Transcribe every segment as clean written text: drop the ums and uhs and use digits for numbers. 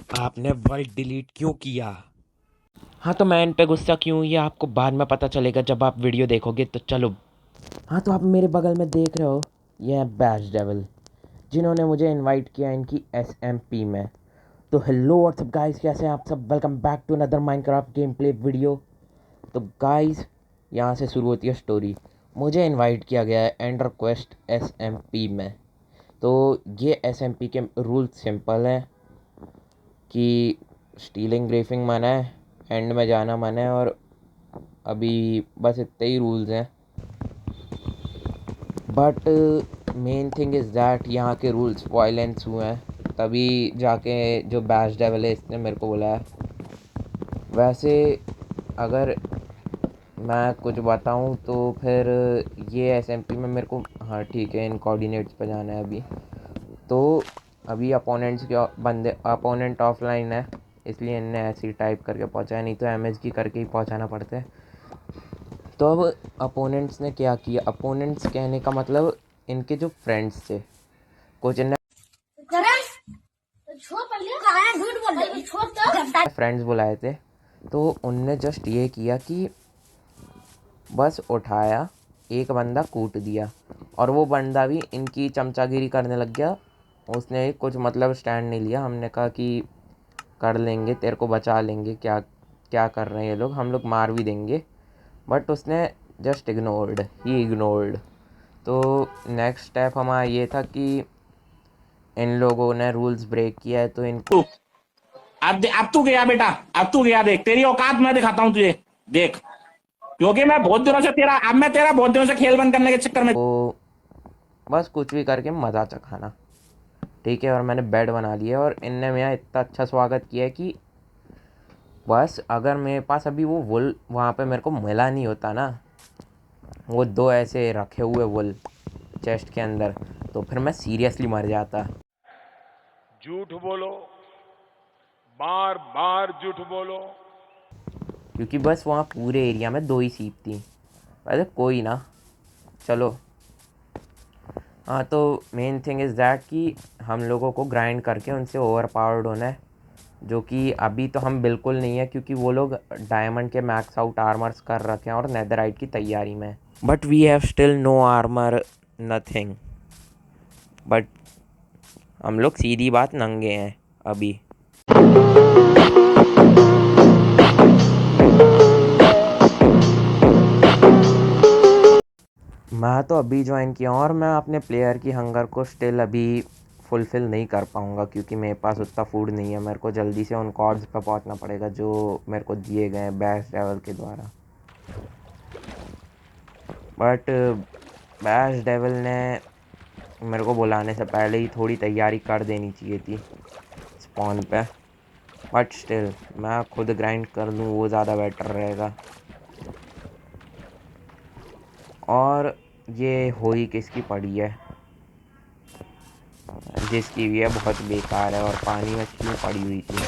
आपने world delete क्यों किया? हाँ तो मैं इन पे गुस्सा क्यों, ये आपको बाद में पता चलेगा जब आप वीडियो देखोगे। तो चलो। हाँ तो आप मेरे बगल में देख रहे हो, ये है बैश डेविल, जिन्होंने मुझे इनवाइट किया इनकी एसएमपी में। तो हेलो व्हाट्सअप गाइस, कैसे हैं आप सब? Welcome back to another Minecraft game play video. तो गाइस, यहाँ से शुरू होती है स्टोरी। मुझे इनवाइट किया गया है एंडर क्वेस्ट एसएमपी में। तो ये एसएमपी के रूल्स सिंपल हैं कि स्टीलिंग ग्रेफिंग मना है, एंड में जाना मना है, और अभी बस इतने ही रूल्स हैं। But main thing is that यहाँ के रूल्स वायलेंस हुए हैं, तभी जाके जो बैश डेवल है इसने मेरे को बुलाया। वैसे अगर मैं कुछ बताऊँ तो फिर ये एसएमपी में मेरे को, हाँ ठीक है, इन कोऑर्डिनेट्स पे जाना है अभी। तो अभी अपोनेंट्स के बंदे, अपोनेंट ऑफलाइन है, इसलिए इनने ऐसे ही टाइप करके पहुँचाया, नहीं तो एमएसजी करके ही पहुँचाना पड़ता है। तो अब अपोनेंट्स ने क्या किया, अपोनेंट्स कहने का मतलब इनके जो फ्रेंड्स थे, कुछ इनने फ्रेंड्स बुलाए थे। तो उनने जस्ट ये किया कि बस उठाया, एक बंदा कूट दिया, और वो बंदा भी इनकी चमचागिरी करने लग गया। उसने कुछ मतलब स्टैंड नहीं लिया। हमने कहा कि कर लेंगे, तेरे को बचा लेंगे, क्या क्या कर रहे हैं ये लोग, हम लोग मार भी देंगे। बट उसने जस्ट इग्नोर्ड। तो नेक्स्ट स्टेप हमारा ये था कि इन लोगों ने रूल्स ब्रेक किया है तो इनको अब तू गया बेटा, अब तू गया। देख तेरी औकात मैं दिखाता हूँ तुझे। देख, क्योंकि मैं बहुत दिनों से तेरा, अब मैं तेरा बहुत दिनों से खेल बंद करने के चक्कर में। बस कुछ भी करके मज़ा चखाना, ठीक है। और मैंने बेड बना लिया और इनने मेरा इतना अच्छा स्वागत किया है कि बस अगर मेरे पास अभी वो वुल वहाँ पे मेरे को मिला नहीं होता ना, वो दो ऐसे रखे हुए वुल चेस्ट के अंदर, तो फिर मैं सीरियसली मर जाता। झूठ बोलो, बार बार झूठ बोलो। क्योंकि बस वहाँ पूरे एरिया में दो ही सीप थी। वैसे कोई ना, चलो। हाँ तो मेन थिंग इज़ दैट कि हम लोगों को ग्राइंड करके उनसे ओवर पावर्ड होना है, जो कि अभी तो हम बिल्कुल नहीं है, क्योंकि वो लोग डायमंड के मैक्स आउट आर्मर्स कर रखे हैं और नेदरराइट की तैयारी में। But we have still no armour, nothing. But हम लोग सीधी बात नंगे हैं अभी। मैं तो अभी ज्वाइन किया हूँ और मैं अपने प्लेयर की हंगर को स्टिल अभी फुलफ़िल नहीं कर पाऊँगा, क्योंकि मेरे पास उतना फूड नहीं है। मेरे को जल्दी से उन कॉर्ड्स पर पहुँचना पड़ेगा जो मेरे को दिए गए हैं बैश डेवल के द्वारा। बट बैश डेवल ने मेरे को बुलाने से पहले ही थोड़ी तैयारी कर देनी चाहिए थी स्पॉन पे। बट स्टिल मैं खुद ग्राइंड कर लूँ, वो ज़्यादा बेटर रहेगा। और ये हो ही किसकी पड़ी है, जिसकी भी है बहुत बेकार है, और पानी में क्यों पड़ी हुई थी।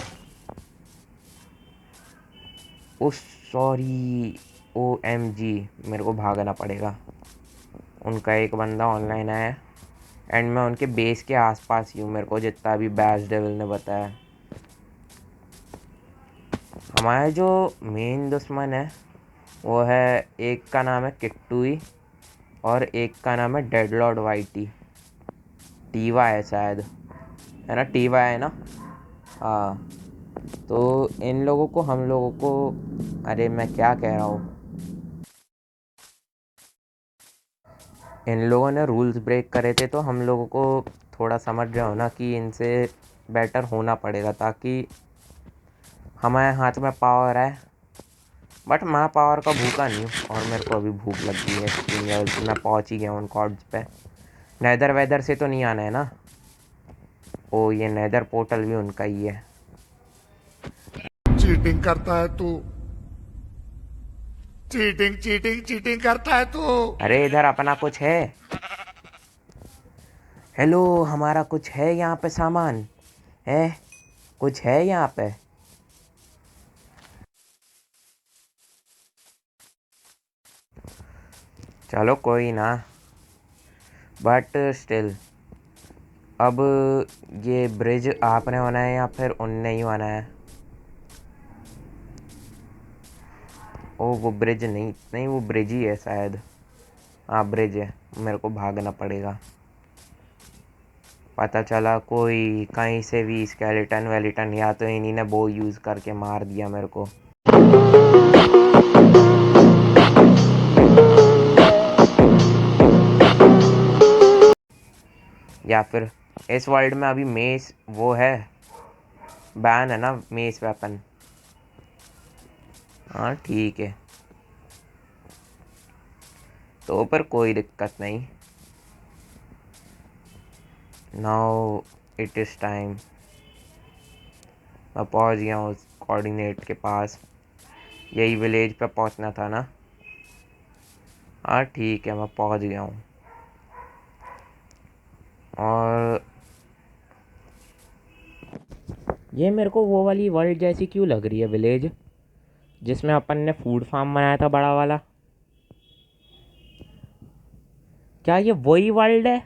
ओ सॉरी, OMG, मेरे को भागना पड़ेगा। उनका एक बंदा ऑनलाइन है एंड मैं उनके बेस के आसपास ही हूँ, मेरे को जितना भी बैश डेविल ने बताया। हमारे जो मेन दुश्मन है वो है, एक का नाम है किट्टूई और एक का नाम है डेडलॉर्ड वाइटी। टीवा है शायद, है ना, टीवा है ना, हाँ। तो इन लोगों को, हम लोगों को, अरे मैं क्या कह रहा हूँ, इन लोगों ने रूल्स ब्रेक करे थे, तो हम लोगों को थोड़ा समझ रहे हो ना कि इनसे बेटर होना पड़ेगा, ताकि हमारे हाथ में पावर है। बट मैं पावर का भूखा नहीं हूँ, और मेरे को अभी भूख लग गई है। एक्सट्रीम लेवल पे मैं पहुँच ही गया उन कॉर्ड्स पे। नेदर वेदर से तो नहीं आना है ना? ओ ये नेदर पोर्टल भी उनका ही है। चीटिंग करता है तू। चीटिंग चीटिंग चीटिंग करता है तू। अरे इधर अपना कुछ है? हेलो, हमारा कुछ है यहाँ पे, सामान है, कुछ है यहाँ पे? चलो कोई ना, बट स्टिल अब ये ब्रिज आपने बनाया है या फिर उनने ही बनाया है? ओ वो ब्रिज नहीं नहीं, वो ब्रिज ही है शायद। हाँ ब्रिज है, मेरे को भागना पड़ेगा। पता चला कोई कहीं से भी स्केलेटन वेलेटन या तो इन्हीं ने वो यूज़ करके मार दिया मेरे को। या फिर इस वर्ल्ड में अभी मेस वो है, बैन है ना मेस वेपन। हाँ ठीक है, तो पर कोई दिक्कत नहीं। Now it is time. मैं पहुंच गया हूँ उस कोऑर्डिनेट के पास। यही विलेज पे पहुंचना था ना? हाँ ठीक है, मैं पहुंच गया हूँ। और ये मेरे को वो वाली वर्ल्ड जैसी क्यों लग रही है विलेज, जिसमें अपन ने फूड फार्म बनाया था बड़ा वाला? क्या ये वही वर्ल्ड है?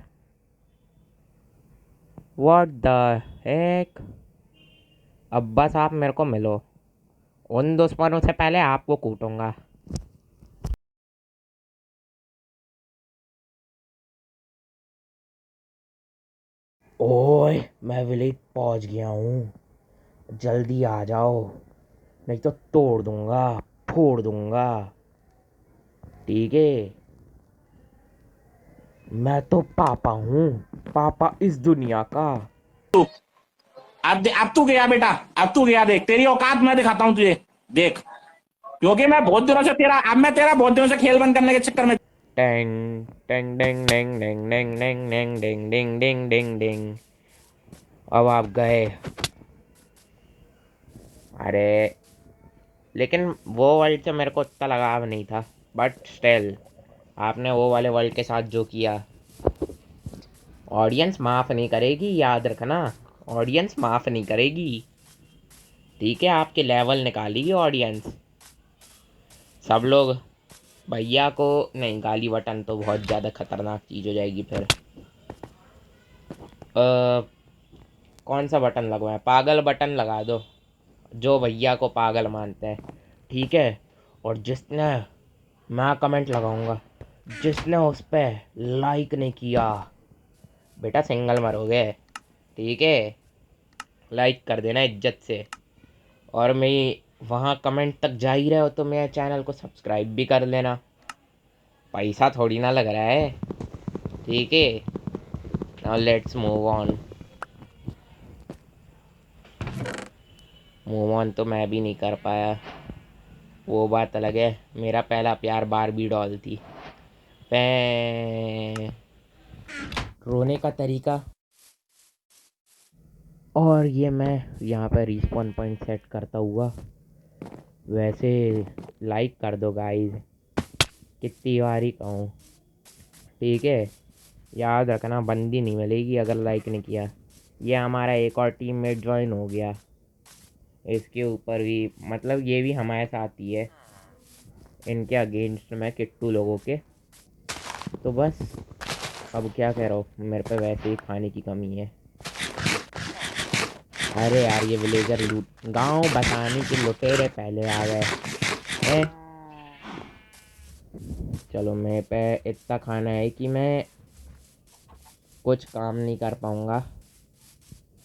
What the heck. अब बस आप मेरे को मिलो, उन दुश्मनों से पहले आपको कूटूंगा। ओए मैं विलेज पहुंच गया हूँ, जल्दी आ जाओ, नहीं तो तोड़ दूंगा, फोड़ दूंगा। ठीक है, मैं तो पापा हूँ, पापा इस दुनिया का। अब तू गया बेटा, अब तू गया, देख तेरी औकात मैं दिखाता हूँ तुझे, देख। क्योंकि मैं बहुत दिनों से तेरा अब मैं तेरा बहुत दिनों से खेल बंद करने के चक्कर में। टेंग टेंग डेंग डेंग डेंग डेंग डेंग डेंग डेंग डेंग डेंग डेंग डेंग। अब आप गए। अरे लेकिन वो वर्ल्ड से मेरे को इतना लगाव नहीं था, बट स्टिल आपने वो वाले वर्ल्ड के साथ जो किया, ऑडियंस माफ़ नहीं करेगी, याद रखना। ऑडियंस माफ़ नहीं करेगी। ठीक है, आपके लेवल निकालेगी ऑडियंस। सब लोग भैया को नहीं, गाली बटन तो बहुत ज़्यादा खतरनाक चीज़ हो जाएगी फिर। कौन सा बटन लगवाएं? पागल बटन लगा दो, जो भैया को पागल मानते हैं। ठीक है, और जिसने, मैं कमेंट लगाऊंगा, जिसने उस पर लाइक नहीं किया बेटा सिंगल मरोगे। ठीक है, लाइक कर देना इज्जत से। और मैं वहाँ कमेंट तक जा ही रहे हो तो मेरे चैनल को सब्सक्राइब भी कर लेना, पैसा थोड़ी ना लग रहा है। ठीक है, नाउ लेट्स मूव ऑन तो मैं भी नहीं कर पाया, वो बात अलग है। मेरा पहला प्यार बारबी डॉल थी। पै रोने का तरीका। और ये मैं यहाँ पर रिस्पॉन पॉइंट सेट करता हुआ, वैसे लाइक कर दो गाइस, कितनी बार ही कहूँ। ठीक है, याद रखना बंदी नहीं मिलेगी अगर लाइक नहीं किया। ये हमारा एक और टीममेट ज्वाइन हो गया, इसके ऊपर भी मतलब ये भी हमारे साथ ही है, इनके अगेंस्ट में किट्टू लोगों के। तो बस अब क्या कह रहा हूँ, मेरे पे वैसे ही खाने की कमी है। अरे यार ये विलेजर लूट गांव बसाने के लुटेरे पहले आ गए हैं। चलो मेरे पे इतना खाना है कि मैं कुछ काम नहीं कर पाऊँगा,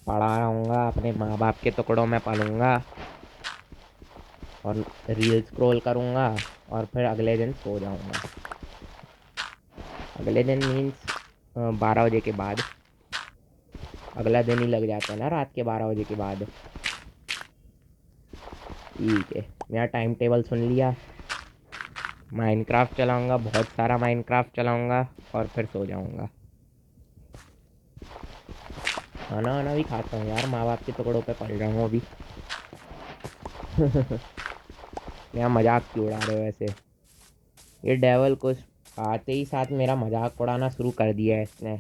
पड़ा रहूँगा, अपने माँ बाप के टुकड़ों में पलूँगा और रील स्क्रॉल करूँगा और फिर अगले दिन सो जाऊँगा। अगले दिन मीन्स 12 बजे के बाद, अगला दिन ही लग जाता है ना रात के 12 बजे के बाद। ठीक है, मेरा टाइम टेबल सुन लिया। माइनक्राफ्ट चलाऊँगा, बहुत सारा माइनक्राफ्ट चलाऊँगा और फिर सो जाऊँगा। खाना वाना भी खाता हूँ यार, माँ बाप के टुकड़ों पे पल रहा हूँ अभी। मेरा मजाक क्यों उड़ा रहे हो वैसे? ये डेवल कुछ आते ही साथ मेरा मजाक उड़ाना शुरू कर दिया है इसने।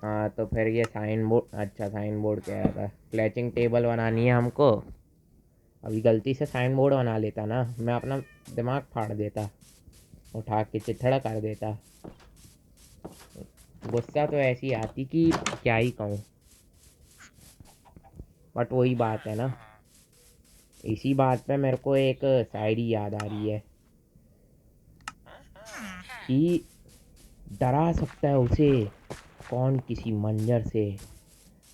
हाँ तो फिर ये साइन बोर्ड, अच्छा साइन बोर्ड कह रहा था, क्लैचिंग टेबल बनानी है हमको। अभी गलती से साइन बोर्ड बना लेता ना, मैं अपना दिमाग फाड़ देता। उठा के चिथड़ा कर देता। गुस्सा तो ऐसी आती कि क्या ही कहूँ। बट वही बात है ना, इसी बात पे मेरे को एक शायरी याद आ रही है कि डरा सकता है उसे कौन किसी मंजर से,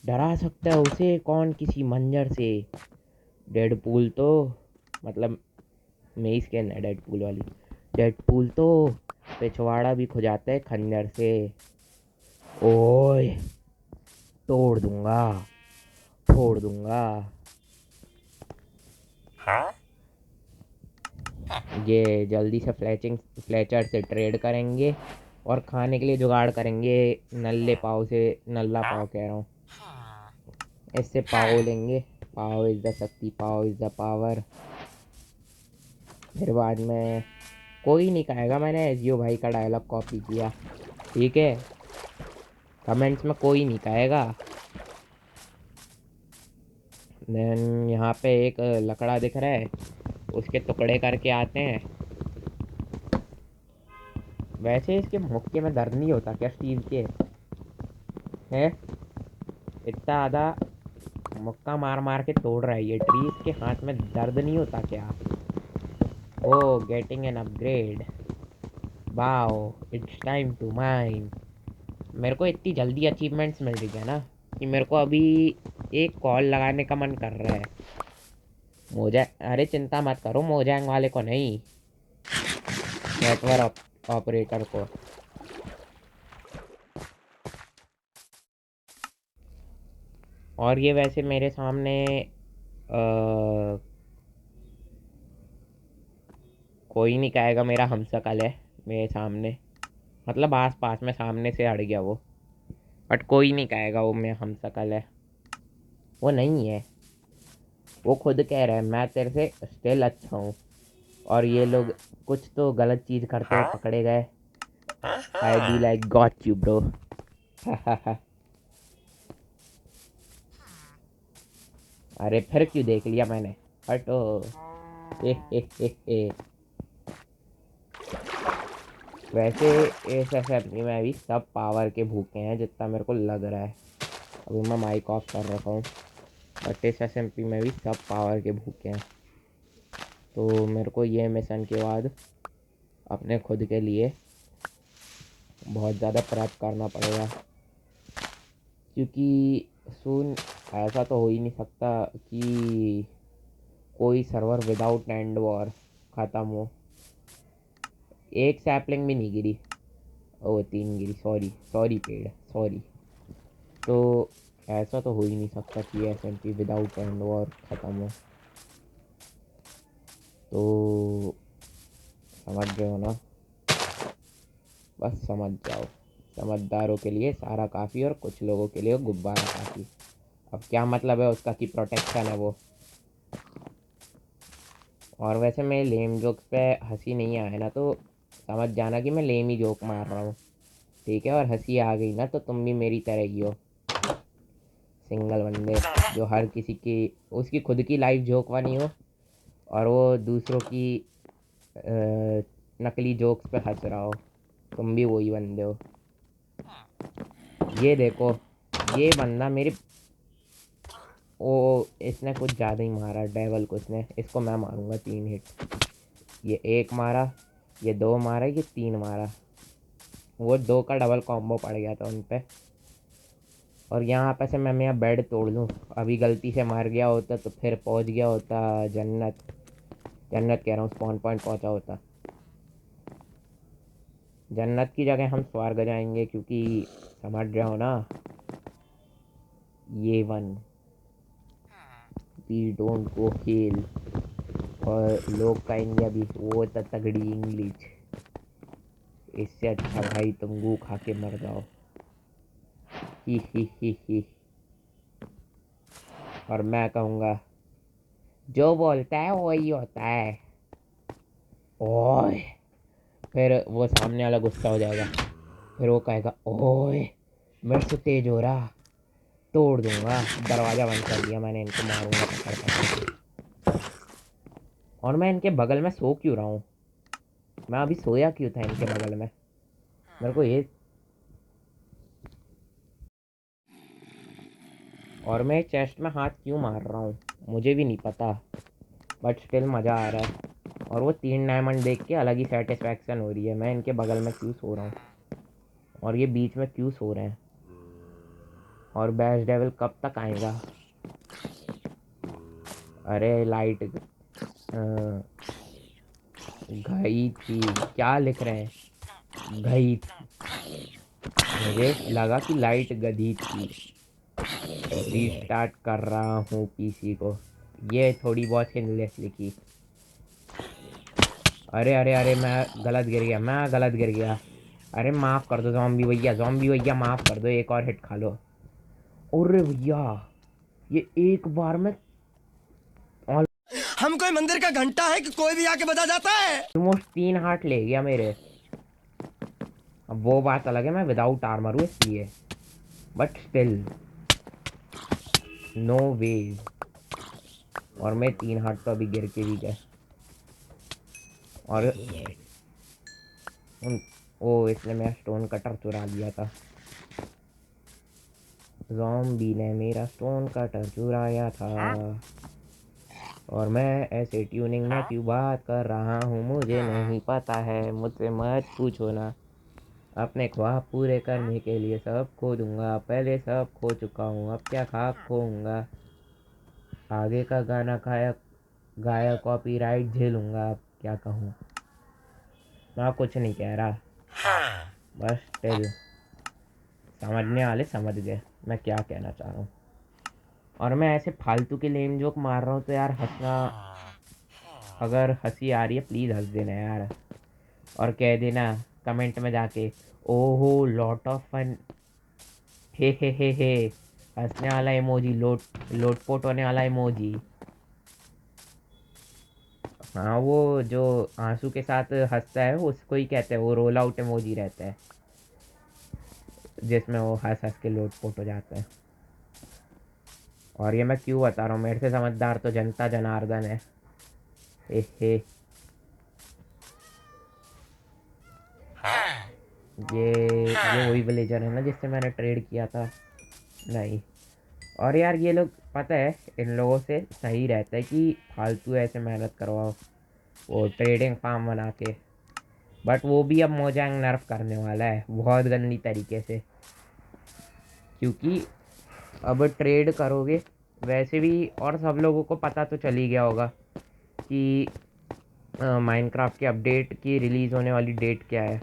डरा सकता है उसे कौन किसी मंजर से। डेडपूल तो मतलब मेरी स्किन है डेडपूल वाली। डेडपूल तो पिछवाड़ा भी खुजाता है खंजर से। ओए तोड़ दूंगा, फोड़ दूंगा। ये जल्दी से फ्लेचर से ट्रेड करेंगे और खाने के लिए जुगाड़ करेंगे। नल्ले पाव से, नल्ला पाव कह रहा हूँ, इससे पाव लेंगे। पाव इज़ द शक्ति, पाव इज़ द पावर। फिर बाद में कोई नहीं कहेगा मैंने एसजीओ भाई का डायलॉग कॉपी किया, ठीक है। कमेंट्स में कोई नहीं कहेगा। देन यहाँ पे एक लकड़ा दिख रहा है, उसके टुकड़े करके आते हैं। वैसे इसके मुक्के में दर्द नहीं होता क्या स्टीव के है? इतना आधा मुक्का मार मार के तोड़ रहा है ये ट्री, इसके हाथ में दर्द नहीं होता क्या? Oh getting an upgrade, wow it's time to mine. मेरे को इतनी जल्दी अचीवमेंट्स मिल रही है ना कि मेरे को अभी एक कॉल लगाने का मन कर रहा है। मोजा, अरे चिंता मत करो, मोजांग वाले को नहीं, नेटवर्क ऑपरेटर को। और ये वैसे मेरे सामने कोई नहीं कहेगा मेरा हमशक्ल है मेरे सामने, मतलब आस पास में, सामने से हट गया वो, बट कोई नहीं कहेगा वो मेरा हमशक्ल है। वो नहीं है, वो खुद कह रहा है मैं तेरे से स्टिल अच्छा हूँ। और ये लोग कुछ तो गलत चीज़ करते हुए पकड़े गए। I be like got you bro. अरे फिर क्यों देख लिया मैंने, हटो। ए। वैसे इस असेंबली में भी सब पावर के भूखे हैं जितना मेरे को लग रहा है। अभी मैं माइक ऑफ कर रखा हूँ, बट इस असेंबली में भी सब पावर के भूखे हैं। तो मेरे को ये मिशन के बाद अपने खुद के लिए बहुत ज़्यादा प्रेप करना पड़ेगा, क्योंकि सून ऐसा तो हो ही नहीं सकता कि कोई सर्वर विदाउट एंड वॉर ख़त्म हो। एक सैपलिंग भी नहीं गिरी, ओ 3 गिरी, सॉरी पेड़, सॉरी। तो ऐसा तो हो ही नहीं सकता कि एसएमपी विदाउट एंड वॉर ख़त्म हो। तो समझ रहे हो ना, बस समझ जाओ। समझदारों के लिए सारा काफ़ी और कुछ लोगों के लिए गुब्बारा काफ़ी। अब क्या मतलब है उसका कि प्रोटेक्शन है वो। और वैसे मैं लेम जोक्स पे हंसी नहीं आए ना तो समझ जाना कि मैं लेम ही जोक मार रहा हूँ, ठीक है। और हंसी आ गई ना तो तुम भी मेरी तरह ही हो, सिंगल बंदे जो हर किसी की, उसकी खुद की लाइफ जोक बनी हो और वो दूसरों की नकली जोक्स पे हंस रहा हो। तुम भी वही बंदे हो। ये देखो, ये बंदा मेरे, ओ इसने कुछ ज़्यादा ही मारा डेवल को, इसको मैं मारूंगा 3 हिट। ये 1 मारा, ये 2 मारा, ये 3 मारा। वो 2 का डबल कॉम्बो पड़ गया था उन पे। और यहाँ पे से मैं मेरा बेड तोड़ लूँ, अभी गलती से मर गया होता तो फिर पहुँच गया होता जन्नत, जन्नत कह रहा हूँ, स्पॉन पॉइंट पहुँचा होता। जन्नत की जगह हम स्वर्ग जाएंगे, क्योंकि समझ रहे हो ना, ये one we don't go hell. और लोग कहेंगे अभी वो तगड़ी इंग्लिश, इससे अच्छा भाई तुम गू खा के मर जाओ। ही। और मैं कहूँगा जो बोलता है वही होता है। ओए, फिर वो सामने वाला गुस्सा हो जाएगा, फिर वो कहेगा ओए मेरे से तेज हो रहा, तोड़ दूंगा। दरवाज़ा बंद कर दिया मैंने, इनको मारूंगा पकड़ पकड़ के। और मैं इनके बगल में सो क्यों रहा हूँ? मैं अभी सोया क्यों था इनके बगल में, मेरे को ये। और मैं चेस्ट में हाथ क्यों मार रहा हूँ मुझे भी नहीं पता, बट स्टिल मज़ा आ रहा है। और वो 3 डायमंड देख के अलग ही सेटिस्फैक्शन हो रही है। मैं इनके बगल में क्यों सो रहा हूँ और ये बीच में क्यों सो रहे हैं। और बैश डेविल कब तक आएगा। अरे लाइट गई थी, क्या लिख रहे हैं, गई थी। मुझे लगा कि लाइट गधी थी। रीस्टार्ट कर रहा हूँ पीसी को। ये थोड़ी बहुत हिंदलेस लिखी। अरे अरे अरे मैं गलत गिर गया, मैं गलत गिर गया। अरे माफ़ कर दो ज़ॉम्बी भैया, ज़ॉम्बी भैया माफ़ कर दो, एक और हिट खा लो। अरे भैया ये एक बार में हम कोई मंदिर का घंटा है कि कोई भी आके बजा जाता है। ऑलमोस्ट 3 हार्ट ले गया मेरे। अब वो बात अलग है मैं विदाउट आर्मर हूँ इसलिए, बट स्टिल नो वे। और मैं 3 हार्ट तो अभी गिर के भी गए। और ओ इसने मेरा स्टोन कटर चुरा लिया था। ज़ॉम्बी ने मेरा स्टोन कटर चुराया था। और मैं ऐसे ट्यूनिंग में क्यों बात कर रहा हूँ मुझे नहीं पता है, मुझसे मत पूछो ना। अपने ख्वाब पूरे करने के लिए सब खो दूंगा, पहले सब खो चुका हूँ अब क्या खाक खोऊंगा। आगे का गाना गाया गाया कॉपीराइट झेलूंगा, अब क्या कहूँ। मैं कुछ नहीं कह रहा, बस टिल समझने वाले समझ गए मैं क्या कहना चाह रहा हूँ। और मैं ऐसे फालतू के लेम जोक मार रहा हूँ तो यार हंसना, अगर हंसी आ रही है प्लीज़ हंस देना यार। और कह देना कमेंट में जाके ओहो लॉट ऑफ फन, हे हंसने वाला इमोजी, लोटपोट होने वाला इमोजी। हाँ वो जो आंसू के साथ हंसता है उसको ही कहते हैं, वो रोल आउट इमोजी रहता है जिसमें वो हंस हंस के लोटपोट हो जाता है। और ये मैं क्यों बता रहा हूँ, मेरे से समझदार तो जनता जनार्दन है। हे ये वही विलेजर है ना जिससे मैंने ट्रेड किया था। नहीं। और यार ये लोग पता है इन लोगों से सही रहता है कि फालतू ऐसे मेहनत करवाओ वो ट्रेडिंग फार्म बना के। बट वो भी अब मोजांग नर्फ करने वाला है बहुत गंदी तरीके से, क्योंकि अब ट्रेड करोगे वैसे भी। और सब लोगों को पता तो चल ही गया होगा कि माइनक्राफ्ट के अपडेट की रिलीज़ होने वाली डेट क्या है।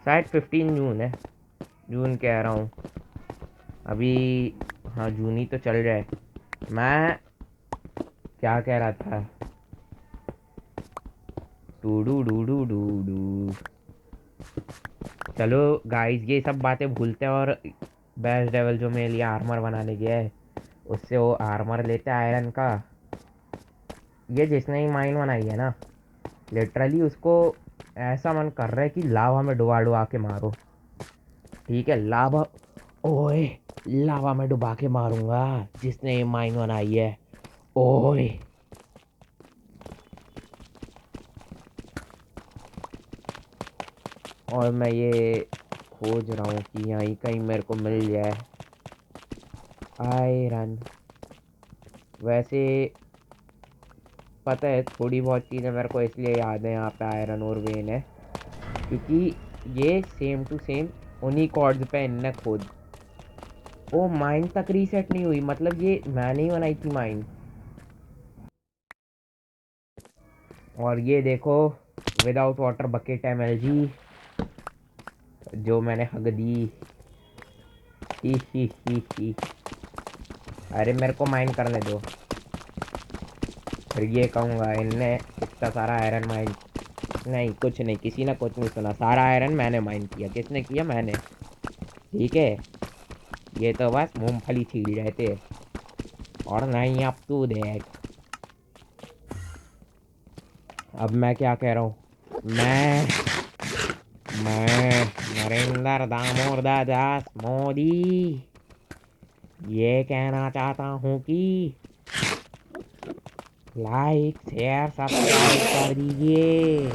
शायद 15 जून है, जून कह रहा हूँ अभी। हाँ जून ही तो चल रहा है। मैं क्या कह रहा था, do do do do do do. चलो गाइस ये सब बातें भूलते हैं और बैश डेवल जो मेरे लिए आर्मर बनाने गया है उससे वो आर्मर लेते हैं आयरन का। ये जिसने ही माइन बनाई है ना लिटरली उसको ऐसा मन कर रहा है कि लावा में डुबा डुबा के मारो। ठीक है लावा, ओए लावा में डुबा के मारूंगा जिसने ये माइन बनाई है। ओए और मैं ये खोज रहा हूँ कि यहीं कहीं मेरे को मिल जाए आयरन। वैसे पता है थोड़ी बहुत चीज़ें मेरे को इसलिए याद है यहाँ पे आयरन और वेन है क्योंकि ये सेम टू सेम उन्हीं कॉर्ड्स पे इनने खोद। ओ माइन तक रीसेट नहीं हुई, मतलब ये मैंने ही बनाई थी माइन। और ये देखो विदाउट वाटर बकेट MLG जो मैंने हग दी। ही। अरे मेरे को माइन करने दो, फिर ये कहूँगा इनने इतना सारा आयरन माइन। नहीं कुछ नहीं, किसी ने कुछ नहीं सुना, सारा आयरन मैंने माइन किया। किसने किया? मैंने। ठीक है ये तो बस मूंगफली छील रहे थे। और नहीं अब तू देख, अब मैं क्या कह रहा हूँ, मैं नरेंद्र दामोदर दास मोदी ये कहना चाहता हूँ कि लाइक शेयर सब्सक्राइब कर दीजिए।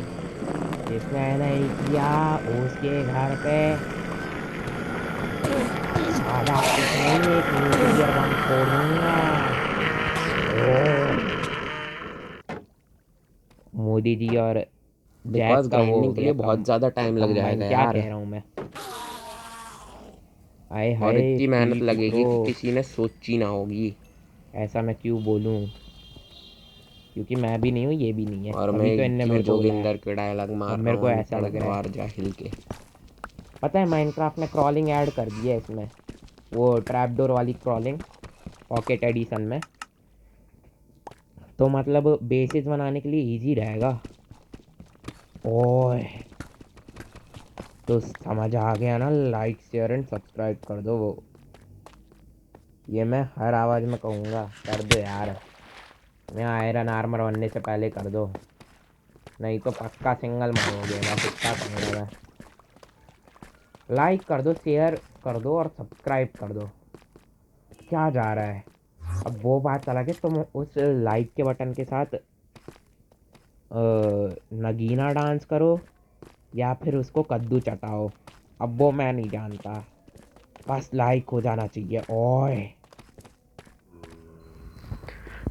इसने नहीं किया उसके घर पे आधा कुछ नहीं एक न्यूक्लियर बम फोड़ दूंगा। ओ, मोदी जी और जैक बिकॉज का वो हो ग्राइंडिंग के गया लिए बहुत ज़्यादा टाइम लग कंबाइन, जाएगा क्या यार, कह रहा हूँ मैं। आए और हाय इतनी मेहनत पीटी लगेगी प्रो। कि किसी ने सोची ना होगी। ऐसा मैं क्यों बोलूँ, क्योंकि मैं भी नहीं हूँ ये भी नहीं है, और मैं तभी तो इनने क्यों मेरे को बुलाया। जोगिंदर के डायलॉग अब मार रहा मेरे हूँ को ऐसा अनपढ़ लग रहा है, गंवार जाहिल के। पता है माइनक्राफ्ट ने क्रॉलिंग ऐड कर दी है इसमें, वो ट्रैपडोर वाली क्रॉलिंग पॉकेट एडिशन में। तो मतलब बेसिस बनाने के लिए इजी रहेगा। ओए तो समझ आ गया ना, लाइक शेयर एंड सब्सक्राइब कर दो। वो ये मैं हर आवाज़ में कहूँगा, कर दो यार। मैं आयरन आर्मर बनने से पहले कर दो, नहीं तो पक्का सिंगल मारोगे, बस इतना कहूँगा मैं। लाइक कर दो, शेयर कर दो और सब्सक्राइब कर दो। क्या जा रहा है, अब वो बात अलग है, तुम उस लाइक के बटन के साथ नगीना डांस करो या फिर उसको कद्दू चटाओ, अब वो मैं नहीं जानता, बस लाइक हो जाना चाहिए। ओए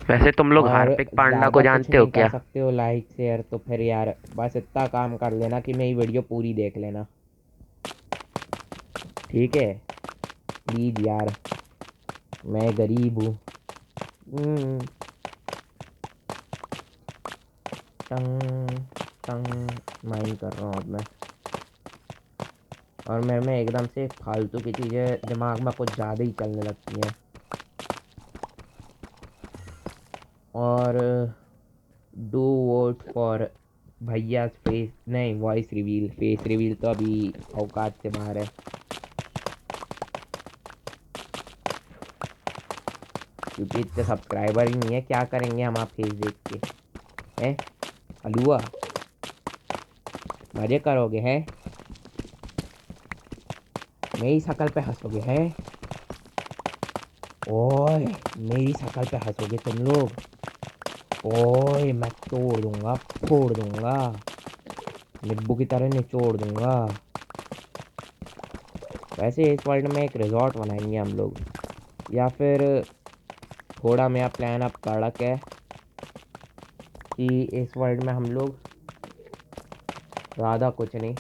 वैसे तुम लोग और हार्दिक पांडा को ज़्यादा कुछ जानते हो नहीं कर क्या? सकते हो लाइक शेयर, तो फिर यार बस इतना काम कर लेना कि मेरी वीडियो पूरी देख लेना, ठीक है? प्लीज़ यार, मैं गरीब हूँ। टंग टंग माइंड कर रहा हूँ अब मैं, और मैं एकदम से फालतू की चीज़ें दिमाग में कुछ ज़्यादा ही चलने लगती हैं। और डू वोट फॉर भैया फेस नहीं, वॉइस रिवील, फेस रिवील तो अभी औकात से बाहर है, क्योंकि इतने सब्सक्राइबर ही नहीं है, क्या करेंगे हम आप फेस देख के हैं? हलुआ मज़े करोगे हैं, मेरी शक्ल पे हंसोगे हैं? ओए मेरी शक्ल पे हंसोगे तुम लोग? ओए मैं तोड़ दूंगा, फोड़ दूंगा, नींबू की तरह निचोड़ दूंगा। वैसे इस वर्ल्ड में एक रिजॉर्ट बनाएंगे हम लोग, या फिर थोड़ा मेरा प्लान अब कड़क है कि इस वर्ल्ड में हम लोग ज़्यादा कुछ नहीं,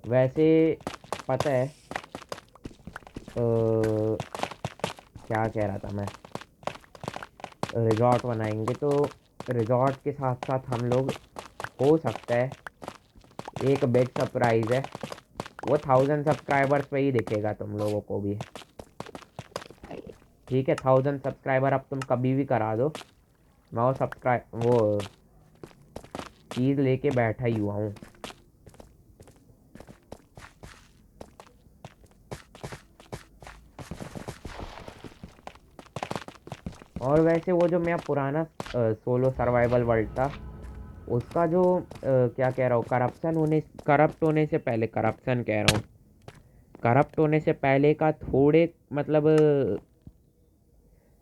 वैसे पता है क्या कह रहा था मैं, रिजॉर्ट बनाएंगे तो रिजॉर्ट के साथ साथ हम लोग, हो सकता है एक बिग सरप्राइज़ है, वो 1000 सब्सक्राइबर्स पे ही दिखेगा तुम लोगों को भी, ठीक है? 1000 सब्सक्राइबर अब तुम कभी भी करा दो, मैं वो चीज़ लेके बैठा ही हुआ हूँ। और वैसे वो जो मेरा पुराना सोलो सर्वाइवल वर्ल्ड था, उसका जो क्या कह रहा हूँ, करप्ट होने से पहले, करप्शन कह रहा हूँ, करप्ट होने से पहले का थोड़े मतलब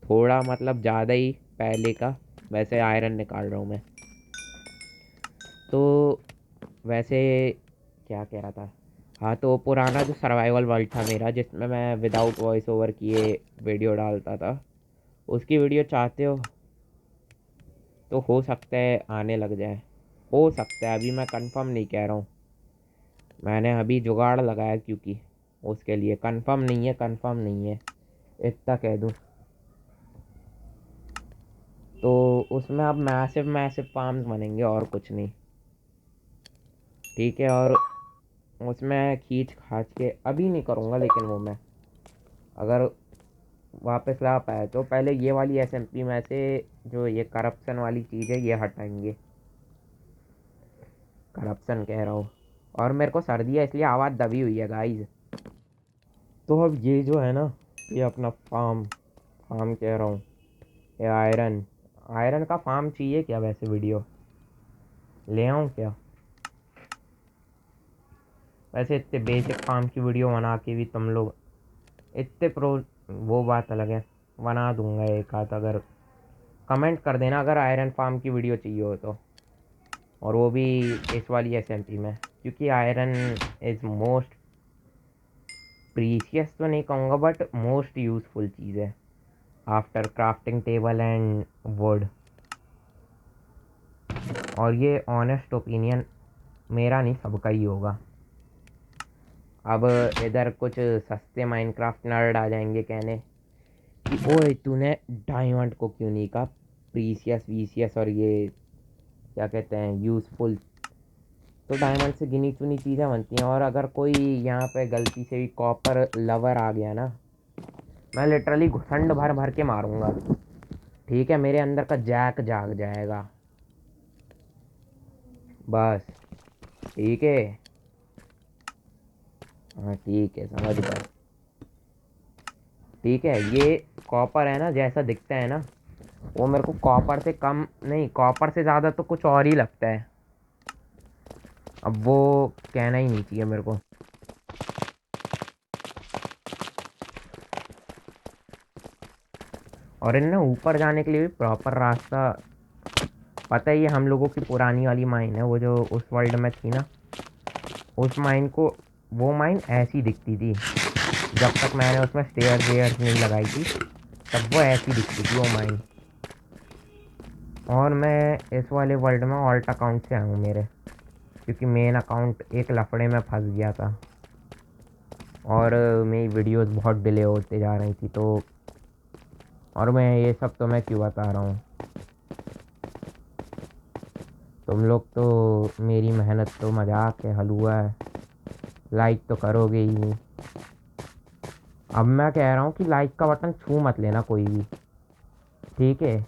थोड़ा मतलब ज़्यादा ही पहले का, वैसे आयरन निकाल रहा हूँ मैं तो। वैसे क्या कह रहा था, हाँ, तो पुराना जो सर्वाइवल वर्ल्ड था मेरा, जिसमें मैं विदाउट वॉइस ओवर किए वीडियो डालता था, उसकी वीडियो चाहते हो तो हो सकता है आने लग जाए, हो सकता है, अभी मैं कंफर्म नहीं कह रहा हूँ, मैंने अभी जुगाड़ लगाया, क्योंकि उसके लिए कंफर्म नहीं है, कंफर्म नहीं है, इतना कह दूँ। तो उसमें अब मैसिव मैसिव फार्म्स बनेंगे और कुछ नहीं, ठीक है? और उसमें खींच खाच के अभी नहीं करूँगा, लेकिन वो मैं अगर वापस ला पाए तो पहले ये वाली एसएमपी में से जो ये करप्शन वाली चीज़ है ये हटाएंगे, करप्शन कह रहा हूँ, और मेरे को सर्दी है इसलिए आवाज़ दबी हुई है गाइज। तो अब ये जो है ना, ये अपना फार्म फार्म कह रहा हूँ, ये आयरन आयरन का फार्म चाहिए क्या? वैसे वीडियो ले आऊँ क्या? वैसे इतने बेसिक फार्म की वीडियो बना के भी तुम लोग इतने प्रो, वो बात अलग है, बना दूंगा एक आध, अगर कमेंट कर देना अगर आयरन फार्म की वीडियो चाहिए हो तो। और वो भी इस वाली एसएमपी में, क्योंकि आयरन इज़ मोस्ट प्रीशियस तो नहीं कहूँगा बट मोस्ट यूज़फुल चीज़ है after crafting table and would. और ये ऑनेस्ट ओपिनियन मेरा नहीं, सबका ही होगा। अब इधर कुछ सस्ते माइनक्राफ्ट नर्ड आ जाएंगे कहने कि ओए तूने डायमंड को क्यों नहीं कहा, प्रीशियस वीशियस और ये क्या कहते हैं यूज़फुल। तो डायमंड से गिनी चुनी चीज़ें बनती हैं। और अगर कोई यहाँ पे गलती से भी कॉपर लवर आ गया ना, मैं लिटरली घुसंड भर भर के मारूंगा। ठीक है, मेरे अंदर का जैक जाग जाएगा बस। ठीक है, हाँ ठीक है, समझ गए। ठीक है, ये कॉपर है ना, जैसा दिखता है ना, वो मेरे को कॉपर से कम नहीं, कॉपर से ज़्यादा तो कुछ और ही लगता है। अब वो कहना ही नहीं चाहिए मेरे को। और इन्हें ऊपर जाने के लिए भी प्रॉपर रास्ता पता ही है। हम लोगों की पुरानी वाली माइन है वो, जो उस वर्ल्ड में थी ना, उस माइन को, वो माइन ऐसी दिखती थी जब तक मैंने उसमें स्टेयर्स वेयर्स नहीं लगाई थी, तब वो ऐसी दिखती थी वो माइन। और मैं इस वाले वर्ल्ड में ऑल्ट अकाउंट से आया हूँ मेरे, क्योंकि मेन अकाउंट एक लफड़े में फंस गया था और मेरी वीडियोस बहुत डिले होते जा रही थी। तो और मैं ये सब तो मैं क्यों बता रहा हूँ, तुम लोग तो मेरी मेहनत तो मजाक है, हलवा है, लाइक तो करोगे ही नहीं। अब मैं कह रहा हूँ कि लाइक का बटन छू मत लेना कोई भी, ठीक है?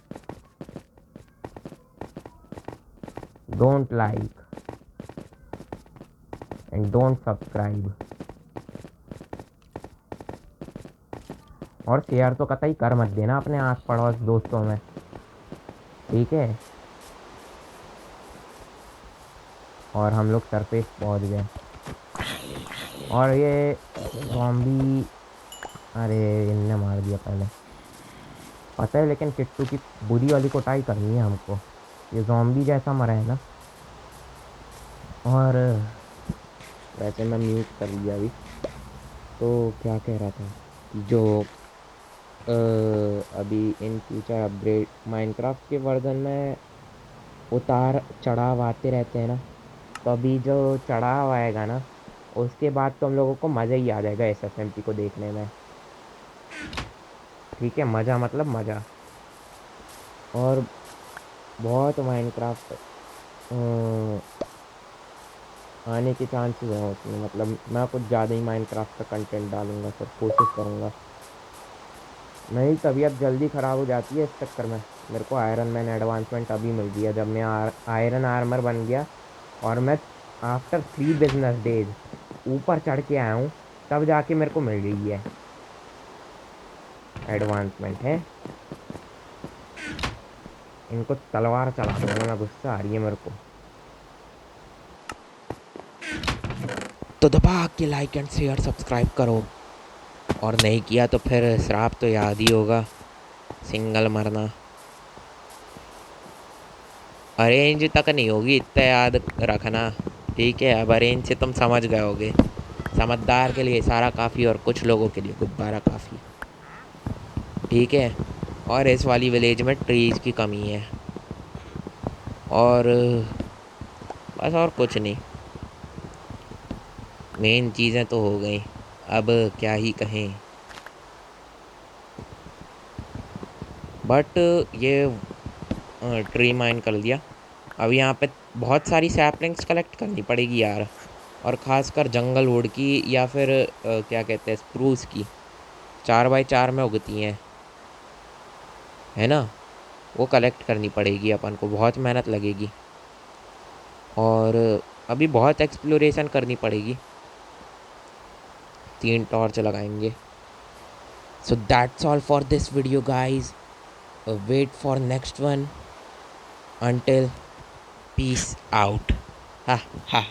Don't like and don't subscribe. और शेयर तो कतई कर मत देना अपने आस पड़ोस दोस्तों में, ठीक है? और हम लोग सरफेस पहुंच गए। और ये ज़ॉम्बी, अरे इनने मार दिया पहले, पता है, लेकिन किट्टू की बुरी वाली कुटाई करनी है हमको। ये ज़ॉम्बी जैसा मरा है ना। और वैसे मैं म्यूट कर लिया अभी। तो क्या कह रहा था, जो अभी इन फ्यूचर अपग्रेड माइनक्राफ्ट के वर्जन में उतार चढ़ाव आते रहते हैं ना, तो अभी जो चढ़ाव आएगा ना, उसके बाद तो हम लोगों को मज़ा ही आ जाएगा एसएसएमपी को देखने में। ठीक है, मज़ा मतलब मज़ा। और बहुत माइनक्राफ्ट आने के चांसेस हैं उसमें, मतलब मैं कुछ ज़्यादा ही माइनक्राफ्ट का कंटेंट डालूँगा, फिर कोशिश करूँगा। मेरी तबीयत जल्दी ख़राब हो जाती है इस चक्कर में। मेरे को आयरन मैन एडवांसमेंट अभी मिल गई है, जब मैं आयरन आर्मर बन गया और मैं आफ्टर 3 बिजनेस डेज ऊपर चढ़ के आया हूँ, तब जाके मेरे को मिल गई है एडवांसमेंट है। इनको तलवार चला दूंगा मैं, गुस्सा आ रही है मेरे को। तो दबा के लाइक एंड शेयर सब्सक्राइब करो, और नहीं किया तो फिर श्राप तो याद ही होगा, सिंगल मरना। अरेंज तक नहीं होगी, इतना याद रखना, ठीक है? अब अरेंज से तुम समझ गए होगे, समझदार के लिए इशारा काफ़ी और कुछ लोगों के लिए गुब्बारा काफ़ी, ठीक है? और इस वाली विलेज में ट्रीज़ की कमी है, और बस और कुछ नहीं, मेन चीज़ें तो हो गई, अब क्या ही कहें। बट ये ट्री माइन कर लिया। अब यहाँ पे बहुत सारी सैपलिंग्स कलेक्ट करनी पड़ेगी यार, और ख़ासकर जंगल वुड की, या फिर क्या कहते हैं स्प्रूस की, 4x4 में उगती हैं, है ना? वो कलेक्ट करनी पड़ेगी अपन को, बहुत मेहनत लगेगी। और अभी बहुत एक्सप्लोरेशन करनी पड़ेगी, 3 टॉर्च लगाएंगे। So that's all for this video guys, wait for next one, until peace out. Ha ha.